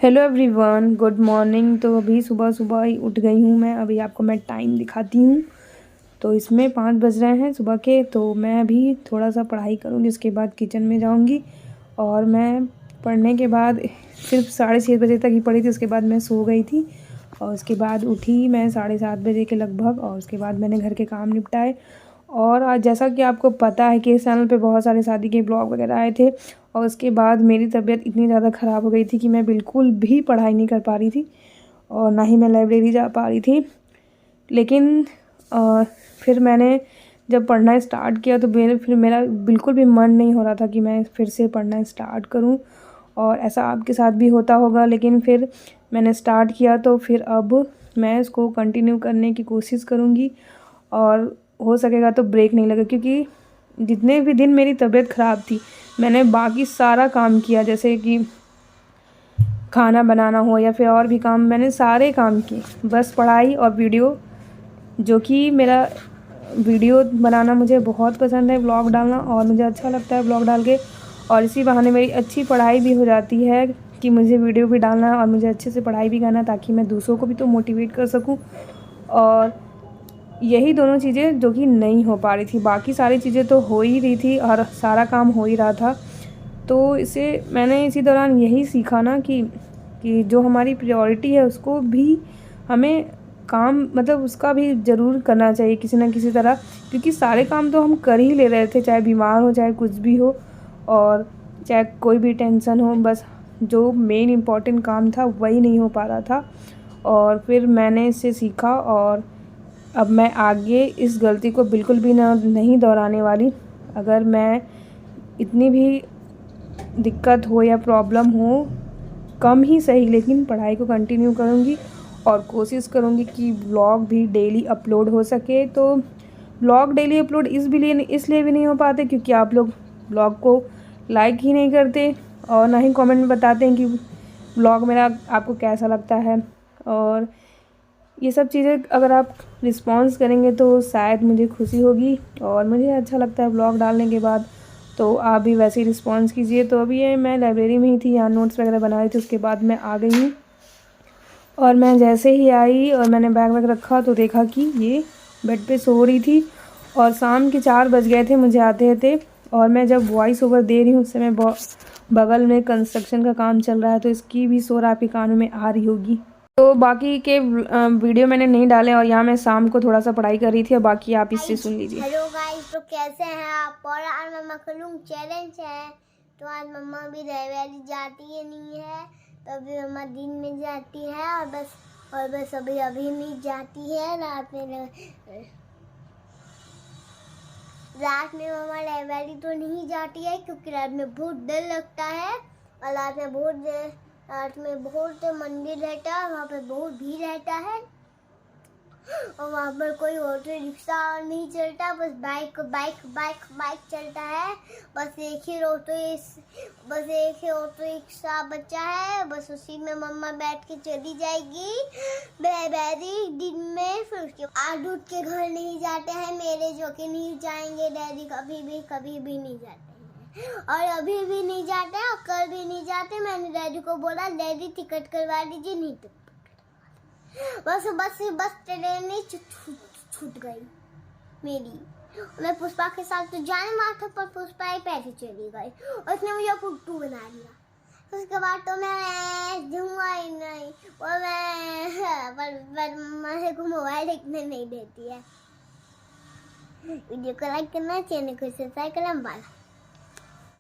Hello everyone, good morning. तो अभी सुबह सुबह ही उठ गई हूँ मैं। अभी आपको मैं टाइम दिखाती हूँ। तो इसमें 5 बज रहे हैं सुबह के। तो मैं अभी थोड़ा सा पढ़ाई करूँगी, उसके बाद किचन में जाऊँगी। और मैं पढ़ने के बाद सिर्फ 6:30 बजे तक ही पढ़ी थी, उसके बाद मैं सो गई थी। और उसके बाद उठी मैं 7:30 बजे के लगभग, और उसके बाद मैंने घर के काम निपटाए। और आज जैसा कि आपको पता है कि इस चैनल पे बहुत सारे शादी के ब्लॉग वगैरह आए थे। और उसके बाद मेरी तबीयत इतनी ज़्यादा ख़राब हो गई थी कि मैं बिल्कुल भी पढ़ाई नहीं कर पा रही थी, और ना ही मैं लाइब्रेरी जा पा रही थी। लेकिन फिर मैंने जब पढ़ना स्टार्ट किया तो मेरा बिल्कुल भी मन नहीं हो रहा था कि मैं फिर से पढ़ना स्टार्ट करूं। और ऐसा आपके साथ भी होता होगा। लेकिन फिर मैंने स्टार्ट किया, तो फिर अब मैं इसको कंटिन्यू करने की कोशिश करूंगी। और हो सकेगा तो ब्रेक नहीं लगे, क्योंकि जितने भी दिन मेरी तबीयत ख़राब थी मैंने बाकी सारा काम किया, जैसे कि खाना बनाना हो या फिर और भी काम, मैंने सारे काम किए। बस पढ़ाई और वीडियो, जो कि मेरा वीडियो बनाना मुझे बहुत पसंद है, व्लॉग डालना, और मुझे अच्छा लगता है व्लॉग डाल के। और इसी बहाने मेरी अच्छी पढ़ाई भी हो जाती है कि मुझे वीडियो भी डालना है और मुझे अच्छे से पढ़ाई भी करना है, ताकि मैं दूसरों को भी तो मोटिवेट कर सकूं। और यही दोनों चीज़ें जो कि नहीं हो पा रही थी, बाकी सारी चीज़ें तो हो ही रही थी और सारा काम हो ही रहा था। तो इसे मैंने इसी दौरान यही सीखा ना कि जो हमारी प्रायोरिटी है उसको भी हमें काम, मतलब उसका भी ज़रूर करना चाहिए किसी न किसी तरह। क्योंकि सारे काम तो हम कर ही ले रहे थे, चाहे बीमार हो, चाहे कुछ भी हो, और चाहे कोई भी टेंशन हो, बस जो मेन इम्पॉर्टेंट काम था वही नहीं हो पा रहा था। और फिर मैंने इससे सीखा, और अब मैं आगे इस गलती को बिल्कुल भी नहीं दोहराने वाली। अगर मैं इतनी भी दिक्कत हो या प्रॉब्लम हो, कम ही सही, लेकिन पढ़ाई को कंटिन्यू करूँगी। और कोशिश करूँगी कि व्लॉग भी डेली अपलोड हो सके। तो व्लॉग डेली अपलोड इसलिए भी नहीं हो पाते क्योंकि आप लोग व्लॉग को लाइक ही नहीं करते, और ना ही कमेंट में बताते हैं कि व्लॉग मेरा आपको कैसा लगता है। और ये सब चीज़ें अगर आप रिस्पॉन्स करेंगे तो शायद मुझे खुशी होगी, और मुझे अच्छा लगता है व्लॉग डालने के बाद। तो आप भी वैसे ही रिस्पॉन्स कीजिए। तो अभी ये मैं लाइब्रेरी में ही थी, यहाँ नोट्स वगैरह बना रही थी, उसके बाद मैं आ गई हूँ। और मैं जैसे ही आई और मैंने बैग वैग रखा तो देखा कि ये बेड पे सो रही थी। और शाम के 4 बज गए थे मुझे आते आते। और मैं जब वॉइस ओवर दे रही हूँ उस समय बगल में कंस्ट्रक्शन का काम चल रहा है, तो इसकी भी शोर आपके कानों में आ रही होगी। तो बाकी के वीडियो मैंने नहीं डाले, और यहाँ मैं शाम को थोड़ा सा पढ़ाई कर रही थी, और बाकी आप इससे सुन लीजिए। हेलो गाइस, तो कैसे हैं आप? और आज मम्मा कलूम चैलेंज है। तो आज मम्मा भी लाइब्रेरी जाती है नहीं है, तो अभी मम्मा दिन में जाती है और बस अभी नहीं जाती है। रात में मम्मा लाइब्रेरी तो नहीं जाती है, क्योंकि रात में बहुत डर लगता है। और रात में बहुत मंदिर रहता है, वहाँ पे बहुत भीड़ रहता है। और वहाँ पर कोई ऑटो रिक्शा नहीं चलता, बस बाइक चलता है। बस एक ही ऑटो रिक्शा बचा है, बस उसी में मम्मा बैठ के चली जाएगी लाइब्रेरी दिन में। फिर उसके बाद उठ के घर नहीं जाते हैं मेरे, जो कि नहीं जाएंगे डैडी, कभी भी नहीं जाते हैं। और अभी भी नहीं जाते हैं और कल भी नहीं जाते। मैंने डैडी को बोला, डैडी टिकट करवा दीजिए, नहीं तो बस ट्रेन नहीं छूट गई मेरी। मैं पुष्पा के साथ तो जाने माथा, पर पुष्पा ही पैसे चली गई, उसने मुझे पुट्टू बना दिया। उसके बाद तो मैं दूंगा ही नहीं। और मैं मम्मा को मोबाइल देखने नहीं देती है। वीडियो को लाइक करना, चैनल को सब्सक्राइब करना। बाय।